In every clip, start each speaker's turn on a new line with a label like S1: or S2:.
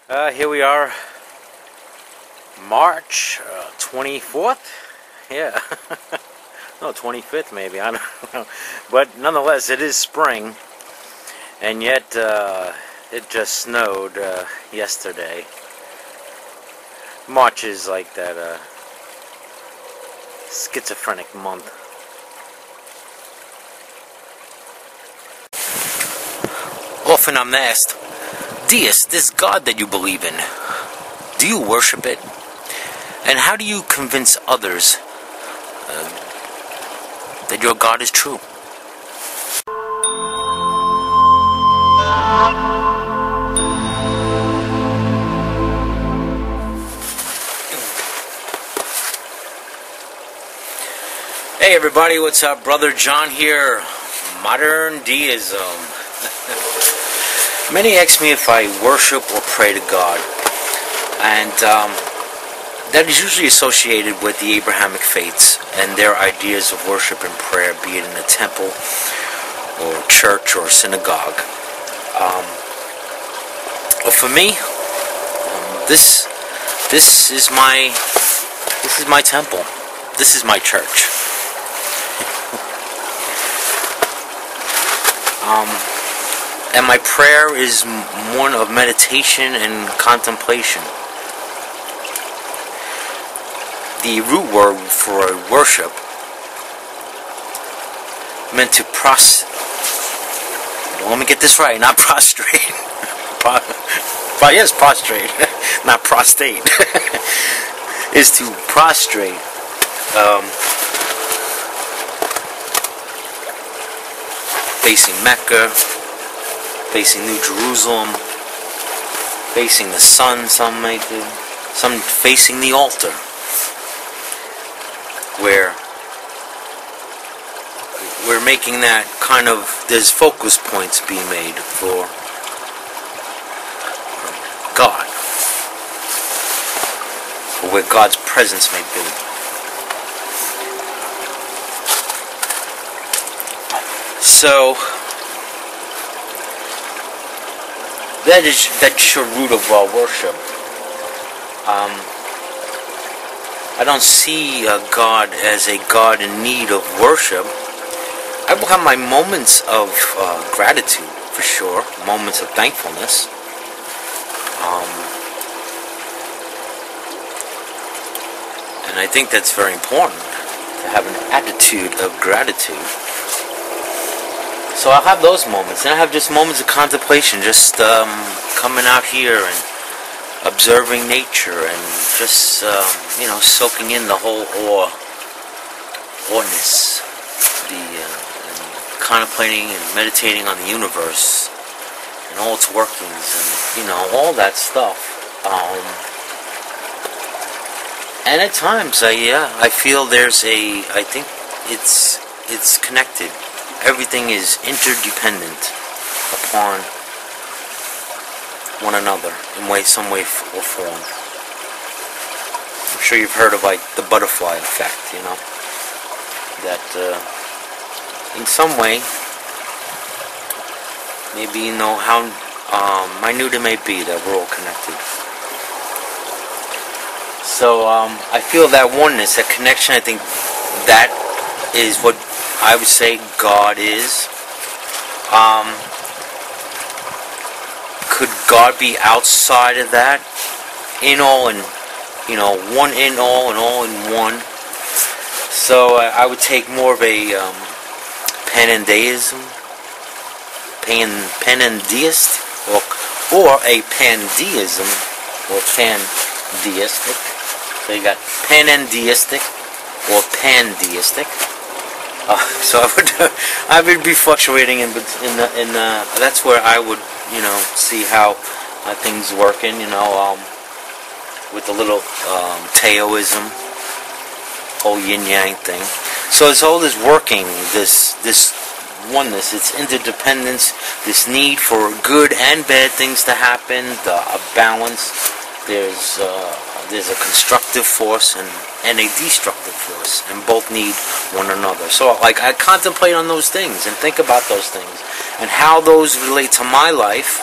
S1: Here we are, March 24th? Yeah. No, 25th maybe, I don't know. But nonetheless, it is spring, and yet it just snowed yesterday. March is like that schizophrenic month. Often I'm asked, Deist, this God that you believe in, do you worship it? And how do you convince others that your God is true? Hey everybody, what's up? Brother John here, ModernDeism. Many ask me if I worship or pray to God, and that is usually associated with the Abrahamic faiths and their ideas of worship and prayer, be it in a temple or church or synagogue. But for me, this is my temple. This is my church. And my prayer is one of meditation and contemplation. The root word for worship meant to let me get this right, not prostrate. Yes, prostrate, not prostate. Is to prostrate. Facing Mecca, facing New Jerusalem, facing the sun, some may do, some facing the altar, where we're making that kind of, there's focus points being made for God, or where God's presence may be. So that's your root of worship. I don't see God as a God in need of worship. I will have my moments of gratitude, for sure, moments of thankfulness. And I think that's very important, to have an attitude of gratitude. So I'll have those moments, and I have just moments of contemplation, just coming out here and observing nature, and just soaking in the whole awness, and contemplating and meditating on the universe and all its workings, and all that stuff. And at times, I feel I think it's connected. Everything is interdependent upon one another in some way or form. I'm sure you've heard of the butterfly effect, that in some way, maybe how minute it may be, that we're all connected. So I feel that oneness, that connection. I think that is what I would say God is. Could God be outside of that? In all, and one in all and all in one. So I would take more of a panendeism, panendeist, or a pandeism, or pandeistic. So you got panendeistic or pandeistic. So I would be fluctuating in that's where I would see how things working, with the little Taoism, whole yin yang thing. So it's all this working, this oneness, it's interdependence, this need for good and bad things to happen, a balance. There's a constructive force and a destructive force, and both need one another. So I contemplate on those things and think about those things and how those relate to my life,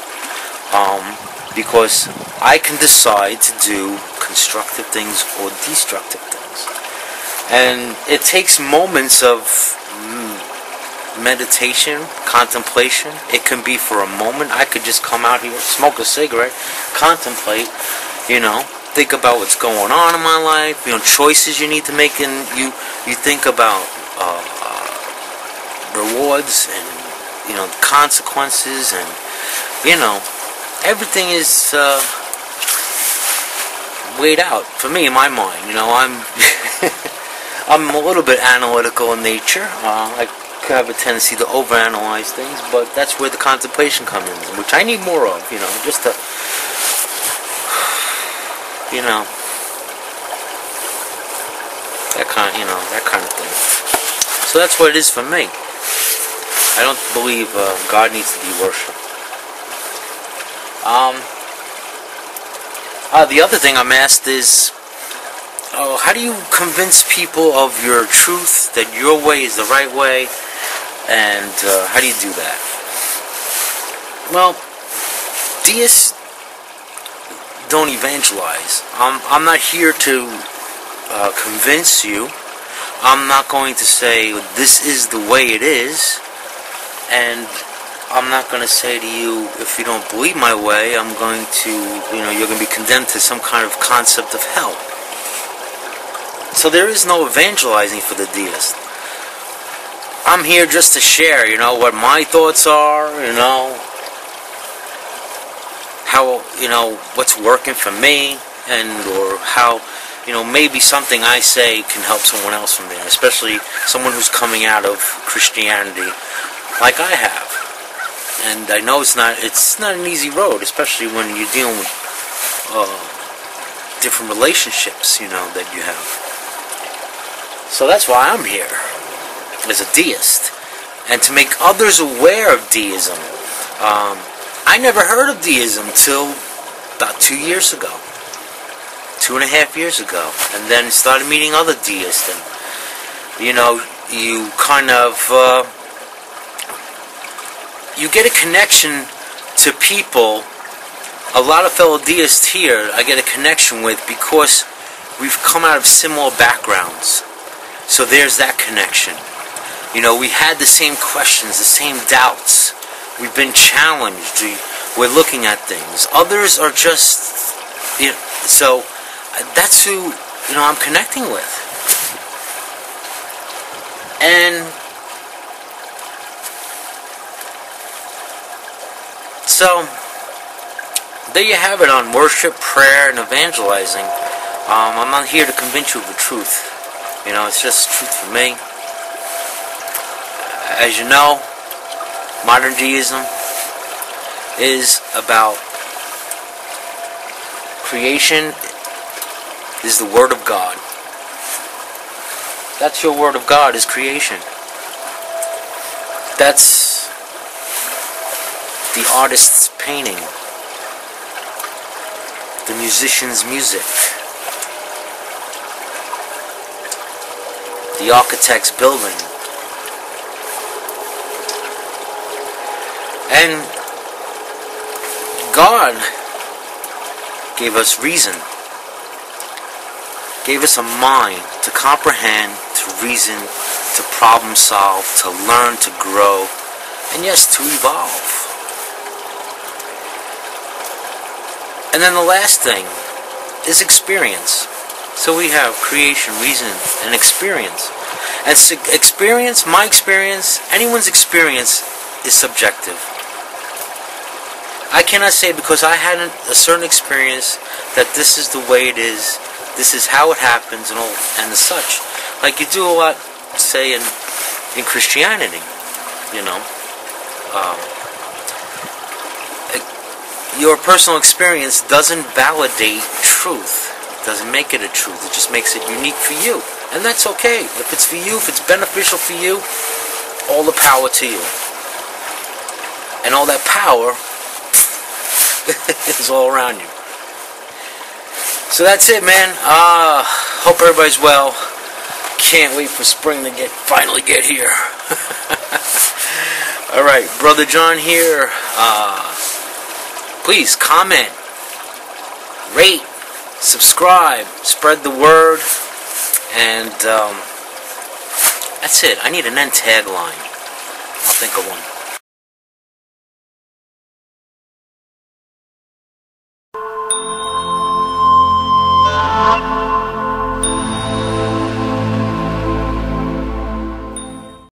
S1: because I can decide to do constructive things or destructive things. And it takes moments of meditation, contemplation. It can be for a moment. I could just come out here, smoke a cigarette, contemplate, think about what's going on in my life, choices you need to make, and you think about rewards and consequences, and everything is weighed out for me in my mind. I'm a little bit analytical in nature. I could have a tendency to overanalyze things, but that's where the contemplation comes in, which I need more of. Just to that kind of thing. So that's what it is for me. I don't believe God needs to be worshipped. The other thing I'm asked is, how do you convince people of your truth, that your way is the right way, and how do you do that? Well, deists don't evangelize. I'm not here to convince you. I'm not going to say this is the way it is, and I'm not going to say to you, if you don't believe my way, I'm going to, you're going to be condemned to some kind of concept of hell. So there is no evangelizing for the deist. I'm here just to share, what my thoughts are, how, what's working for me, or how, maybe something I say can help someone else from there, especially someone who's coming out of Christianity like I have. And I know it's not an easy road, especially when you're dealing with different relationships, that you have. So that's why I'm here, as a deist, and to make others aware of deism. I never heard of deism till about 2 years ago, 2.5 years ago, and then started meeting other deists, and you kind of you get a connection to people. A lot of fellow deists here I get a connection with because we've come out of similar backgrounds. So there's that connection. We had the same questions, the same doubts. We've been challenged. We're looking at things. Others are just, so that's who, I'm connecting with. And so there you have it on worship, prayer, and evangelizing. I'm not here to convince you of the truth. It's just truth for me. As you know, modern deism is about creation is the Word of God. That's your Word of God, is creation. That's the artist's painting, the musician's music, the architect's building. And God gave us reason, gave us a mind to comprehend, to reason, to problem solve, to learn, to grow, and yes, to evolve. And then the last thing is experience. So we have creation, reason, and experience. And experience, my experience, anyone's experience is subjective. I cannot say because I had a certain experience that this is the way it is, this is how it happens, and all, and the such. Like you do a lot, say, in Christianity, your personal experience doesn't validate truth. It doesn't make it a truth. It just makes it unique for you. And that's okay. If it's for you, if it's beneficial for you, all the power to you. And all that power is all around you. So that's it, man. Hope everybody's well. Can't wait for spring to finally get here. Alright, Brother John here. Please comment, rate, subscribe, spread the word, and that's it. I need an end tagline. I'll think of one.